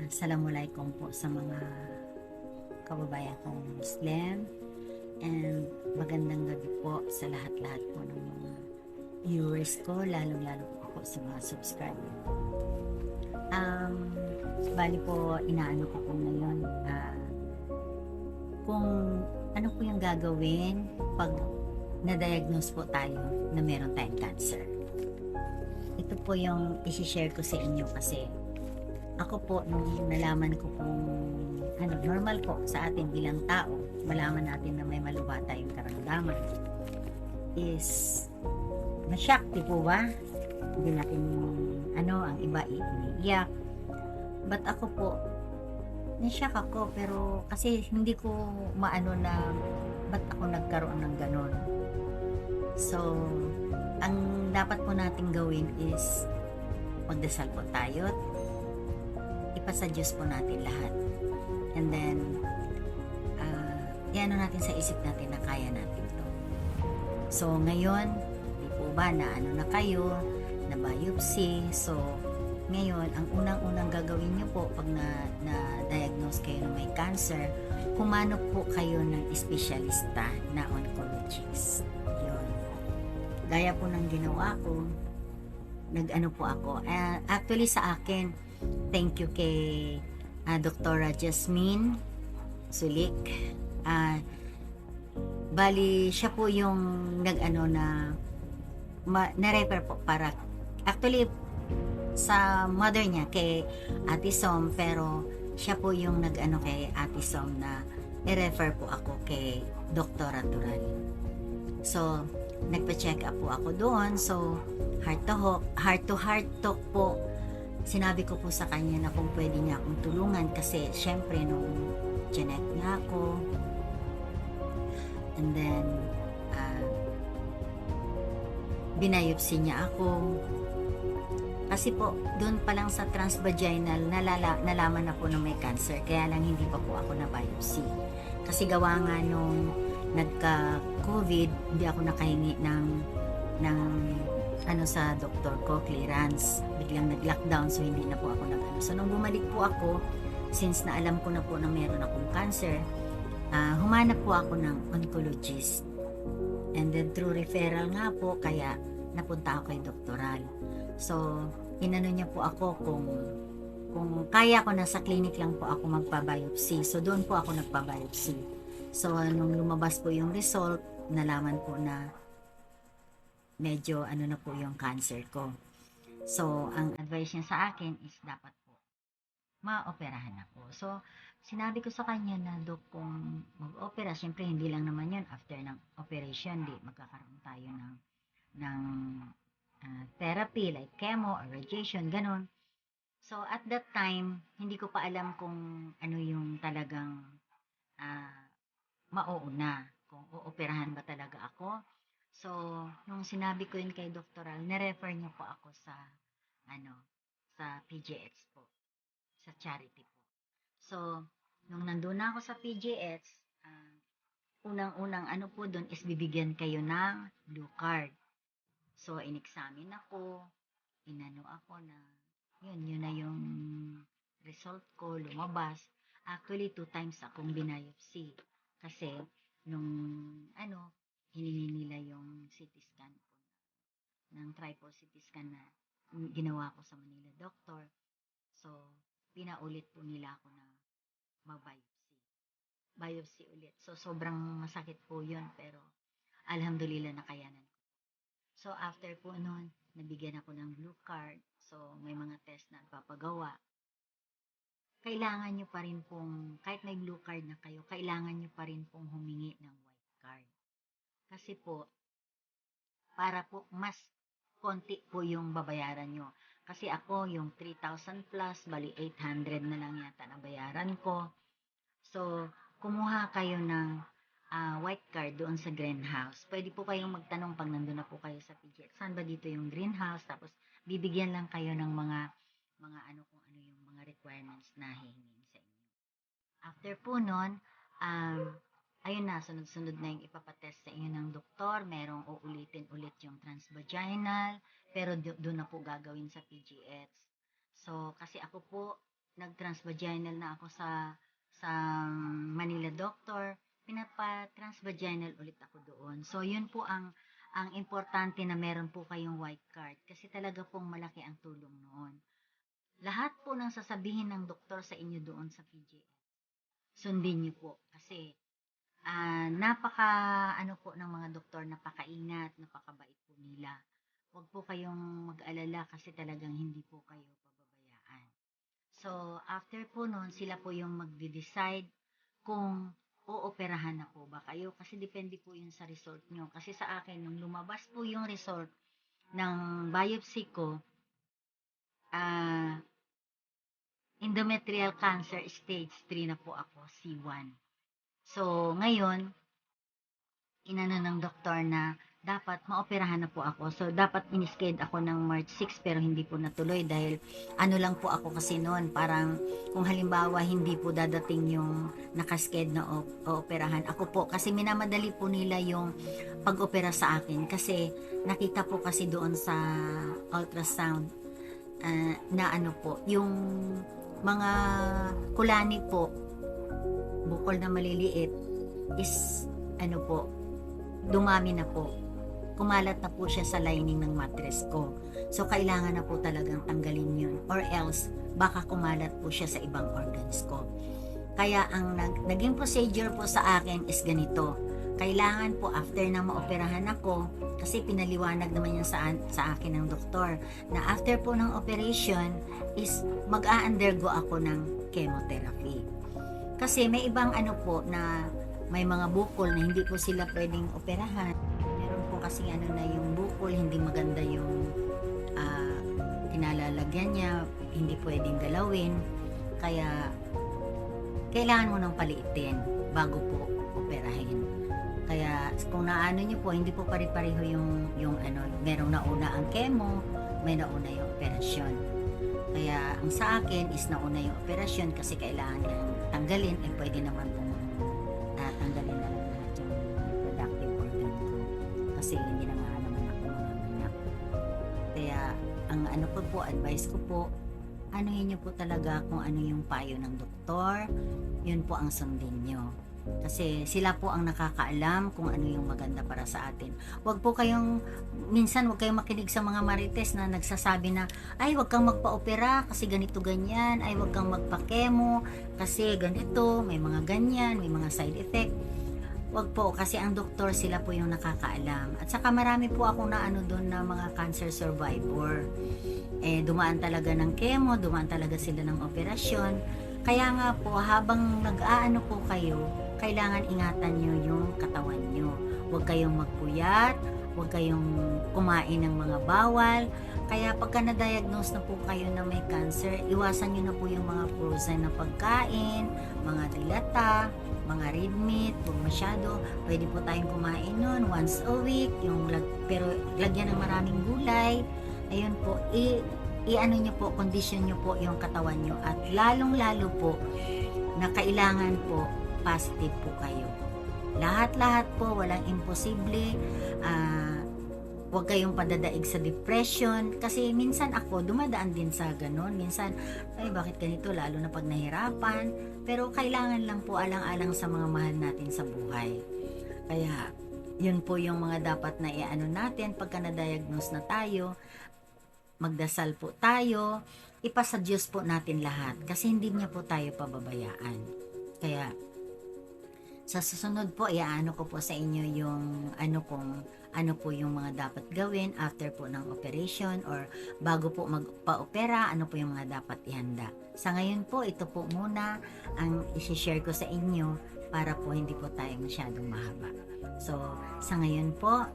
Assalamualaikum po sa mga kababayan kong Muslim, and magandang gabi po sa lahat-lahat po ng mga viewers ko, lalong-lalo po sa mga subscriber ko. Bali po, inaano ko po ngayon, kung ano po yung gagawin pag na-diagnose po tayo na meron tayong cancer. Ito po yung isi-share ko sa inyo kasi ako po, nung nalaman ko kung normal po sa atin bilang tao, malaman natin na may maluwa tayong karamdaman, is na-shock, di po ba? Hindi natin, ang iba iniiyak. But ako po, na-shock ako, pero kasi hindi ko maano na ba't ako nagkaroon ng ganon. So, ang dapat po natin gawin is magdasal po tayo, ipasa Diyos po natin lahat. And then, iano natin sa isip natin na kaya natin to. So, ngayon, di po ba na na kayo, na biopsy. So, ngayon, ang unang-unang gagawin nyo po pag na-diagnose kayo na may cancer, humano po kayo ng espesyalista na oncologist. Yun. Gaya po ng ginawa ko, nag-ano po ako. Actually sa akin, thank you kay Dr. Jasmine Sulik. Bali, siya po yung na-refer po para, actually, sa mother niya, kay Ate Som, pero siya po yung kay Ate Som na i-refer po ako kay Dr. Tural. So, nagpa-check up po ako doon. So, heart to heart talk po, sinabi ko po sa kanya na kung pwede niya akong tulungan kasi syempre nung genet niya ako, and then binayopsi niya ako kasi po doon pa lang sa transvaginal nalaman na po na may cancer, kaya lang hindi pa po ako na biopsy kasi gawa nga nung nagka-COVID, hindi ako nakahingi ng sa doktor ko, clearance. Biglang nag-lockdown, so hindi na po ako So, nung bumalik po ako, since na alam ko na po na meron akong cancer, humanap po ako ng oncologist. And then, through referral nga po, kaya napunta ako kay Doktoral. So, inano niya po ako kung kaya ko, nasa clinic lang po ako magpa-biopsy. So, doon po ako nagpa-biopsy. So, nung lumabas po yung result, nalaman po na medyo na po yung cancer ko. So, ang advice niya sa akin is dapat po maoperahan ako. So, sinabi ko sa kanya na, Dok, kung mag-opera, syempre hindi lang naman yun after ng operation, magkakaroon tayo ng therapy like chemo or radiation, ganun. So, at that time, hindi ko pa alam kung ano yung talagang mauuna, kung ooperahan ba talaga ako. So, nung sinabi ko yun kay Doktoral, na-refer niya po ako sa PGX po, sa charity po. So, nung nandun na ako sa PGX, unang-unang po doon is bibigyan kayo ng blue card. So, in-examine ako, inano ako na, yun na yung result ko, lumabas. Actually, 2 times akong binayopsy. Kasi, nung hiningi nila yung CT scan ko, ng triple CT scan na ginawa ko sa Manila Doctor. So, pinaulit po nila ako na biopsy ulit. So, sobrang masakit po yun, pero alhamdulillah nakayanan ko. So, after po nun, nabigyan ako ng blue card. So, may mga test na papagawa. Kailangan nyo pa rin pong, kahit may blue card na kayo, kailangan nyo pa rin pong humingi ng white card. Kasi po, para po mas konti po yung babayaran nyo. Kasi ako, yung 3,000 plus, bali 800 na lang yata na bayaran ko. So, kumuha kayo ng white card doon sa greenhouse. Pwede po kayong magtanong pag nandun na po kayo sa PGX. Saan ba dito yung greenhouse? Tapos, bibigyan lang kayo ng mga kung ano yung mga requirements na hihingin sa inyo. After po nun, ayun na, sunod-sunod na yung ipapatest sa inyo ng doktor. Merong uulitin ulit yung transvaginal, pero doon na po gagawin sa PGX. So, kasi ako po, nag-transvaginal na ako sa Manila doctor, pinapa-transvaginal ulit ako doon. So, yun po ang importante na meron po kayong white card kasi talaga pong malaki ang tulong noon. Lahat po ng sasabihin ng doktor sa inyo doon sa PGS, sundin niyo po kasi napaka ano po ng mga doktor, napakaingat, napakabait po nila. Huwag po kayong mag-alala kasi talagang hindi po kayo pababayaan. So, after po noon, sila po yung magde-decide kung ooperahan na po ba kayo kasi depende po yun sa result nyo. Kasi sa akin, nung lumabas po yung result ng biopsy ko, endometrial cancer stage 3 na po ako, C1. So, ngayon, inano ng doktor na dapat maoperahan na po ako. So, dapat in-schedule ako ng March 6 pero hindi po natuloy dahil ano lang po ako kasi noon. Parang kung halimbawa hindi po dadating yung nakaschedule na operahan. Ako po, kasi minamadali po nila yung pag-opera sa akin kasi nakita po kasi doon sa ultrasound na ano po, yung mga kulani po, bukol na maliliit is ano po, dumami na po. Kumalat na po siya sa lining ng mattress ko. So, kailangan na po talagang tanggalin yun. Or else, baka kumalat po siya sa ibang organs ko. Kaya, ang naging procedure po sa akin is ganito. Kailangan po, after na maoperahan ako, kasi pinaliwanag naman yan sa akin ng doktor, na after po ng operation, is mag-a-undergo ako ng chemotherapy. Kasi may ibang ano po na may mga bukol na hindi po sila pwedeng operahan. Meron po kasi ano na yung bukol, hindi maganda yung kinalalagyan niya, hindi pwedeng galawin. Kaya, kailangan mo nang paliitin bago po operahin. Kaya, kung naano nyo po, hindi po pare-pareho yung ano, merong nauna ang chemo, may nauna yung operasyon. Kaya, ang sa akin is nauna yung operasyon kasi kailangan niyang tanggalin, ay pwede naman po tanggalin na lang lahat yung reproductive organ ko kasi hindi na nga naman ako manganganak. Kaya ang ano po, advice ko po, anuhin nyo po talaga kung ano yung payo ng doktor, yun po ang sundin nyo. Kasi sila po ang nakakaalam kung ano yung maganda para sa atin. Minsan wag kayong makinig sa mga marites na nagsasabi na, ay wag kang magpa-opera kasi ganito ganyan, ay wag kang magpa-chemo kasi ganito, may mga ganyan, may mga side effect. Wag po, kasi ang doktor sila po yung nakakaalam. At saka marami po akong naano doon na mga cancer survivor. Dumaan talaga ng chemo, dumaan talaga sila ng operasyon. Kaya nga po, habang nag-aano po kayo, kailangan ingatan nyo yung katawan nyo. Huwag kayong magpuyat, huwag kayong kumain ng mga bawal. Kaya pagka na-diagnose na po kayo na may cancer, iwasan nyo na po yung mga frozen na pagkain, mga dilata, mga red meat, huwag masyado. Pwede po tayong kumain nun once a week, pero lagyan ng maraming gulay. Ayun po, i-ano nyo po, condition nyo po yung katawan nyo. At lalong-lalo po, na kailangan po, positive po kayo. Lahat-lahat po, walang imposible. Huwag kayong padadaig sa depression. Kasi minsan ako, dumadaan din sa ganun. Minsan, ay bakit ganito, lalo na pag nahirapan. Pero kailangan lang po alang-alang sa mga mahal natin sa buhay. Kaya, yun po yung mga dapat na i-ano natin pagka na-diagnose na tayo. Magdasal po tayo. Ipasa Diyos po natin lahat. Kasi hindi niya po tayo pababayaan. Kaya, sa susunod po, iaano ko po sa inyo yung ano po yung mga dapat gawin after po ng operation or bago po magpa-opera, ano po yung mga dapat ihanda. Sa ngayon po, ito po muna ang isi-share ko sa inyo para po hindi po tayo masyadong mahaba. So, sa ngayon po,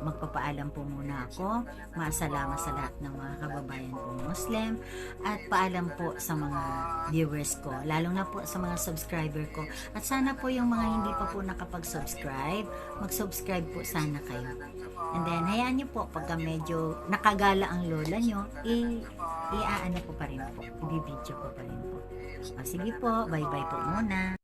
magpapaalam po muna ako. Maasalamat sa lahat ng mga kababayan po Muslim at paalam po sa mga viewers ko, lalo na po sa mga subscriber ko. At sana po yung mga hindi pa po nakapag-subscribe, mag-subscribe po sana kayo. And then, hayaan nyo po, pagka medyo nakagala ang lola nyo, i-aano po pa rin po, i-video ko pa rin po. Sige po, bye-bye po muna.